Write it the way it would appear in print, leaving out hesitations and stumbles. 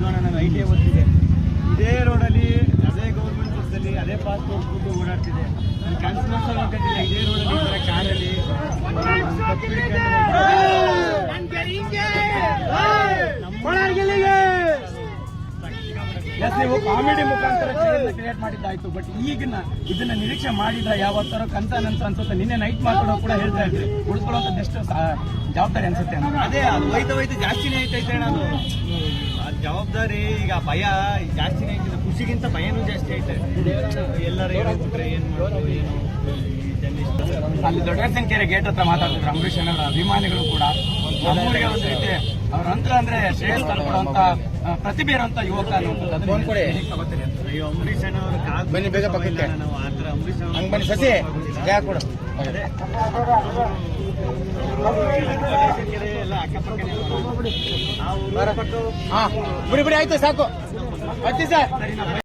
ನೋಡೋಣ. ನಾನು ITI ಓದ್ತಿದ್ದೆ, ಇದೇ ರೋಡಲ್ಲಿ ಅದೇ ಗೌರ್ಮೆಂಟ್ ಬಸ್ಸಲ್ಲಿ ಅದೇ ಪಾಸ್ಪೋರ್ಟ್ ಕೂತು ಓಡಾಡ್ತಿದೆ. ನಾನು ಕನ್ಸು ಹೋಗ್ತಿದ್ದೆ ಇದೇ ರೋಡಲ್ಲಿ ಈ ಥರ ಕಾರಲ್ಲಿ ನೀವು ಕಾಮಿಡಿ ಮುಖಾಂತರ ಕ್ರಿಯೇಟ್ ಮಾಡಿದ್ದಾಯ್ತು. ಬಟ್ ಈಗಿನ ಇದನ್ನ ನಿರೀಕ್ಷೆ ಮಾಡಿದ್ರ ಯಾವತ್ತರ ಕಂತ ನಂತರ ಅನ್ಸುತ್ತೆ. ನಿನ್ನೆ ನೈಟ್ ಮಾತಾಡೋ ಕೂಡ ಹೇಳ್ತಾ ಇದ್ರಿ ಉಳಿಸ್ಕೊಳ್ಳೋಂಥದ್ದು ಎಷ್ಟು ಜವಾಬ್ದಾರಿ ಅನ್ಸುತ್ತೆ. ಅದೇ ಅದು ಹೋಯ್ತು ಜಾಸ್ತಿನೇ ಐತೈತೆ ನಾನು ಜವಾಬ್ದಾರಿ. ಈಗ ಭಯ ಜಾಸ್ತಿನೇ ಐತಿದೆ, ಖುಷಿಗಿಂತ ಭಯನೂ ಜಾಸ್ತಿ ಐತೆ. ಎಲ್ಲರೂ ಹೇಳಿದ್ರೆ ಏನ್ ಮಾಡೋದು ಏನು. ಅಲ್ಲಿ ದೊಡ್ಡಸಂಖ್ಯೆಯ ಗೇಟ್ ಹತ್ರ ಮಾತಾಡ್ತಿದ್ರು ಅಂಬರೀಷ್ ಅವರ ಅಭಿಮಾನಿಗಳು ಕೂಡ. ನಮ್ಮೂರಿಗೆ ಒಂದು ರೀತಿ ಅವ್ರ ಅಂತರ ಅಂದ್ರೆ ಶ್ರೇಯಸ್ ತಂದ್ಕೊಡುವಂತ ಪ್ರತಿಭೆ ಇರುವಂತ ಯುವಕ ಅನ್ನುವಂಥದ್ದು. ಅಯ್ಯೋ ಅಂಬರೀಷ್ ಅಣ್ಣವ್ರ ಬನ್ನಿ ಬೇಗ ಪಕ್ಕಕ್ಕೆ ನಾವು ಆ ಥರ ಅಂಬರೀಷ್ ಅವ್ರು ಬನ್ನಿ ಸಸಿ ಜಾಗ ಕೊಡು. ಎಲ್ಲ ಅಕ್ಕಪಕ್ಕನೇ ಬಿಡಿ ಆಯ್ತು ಸಾಕು.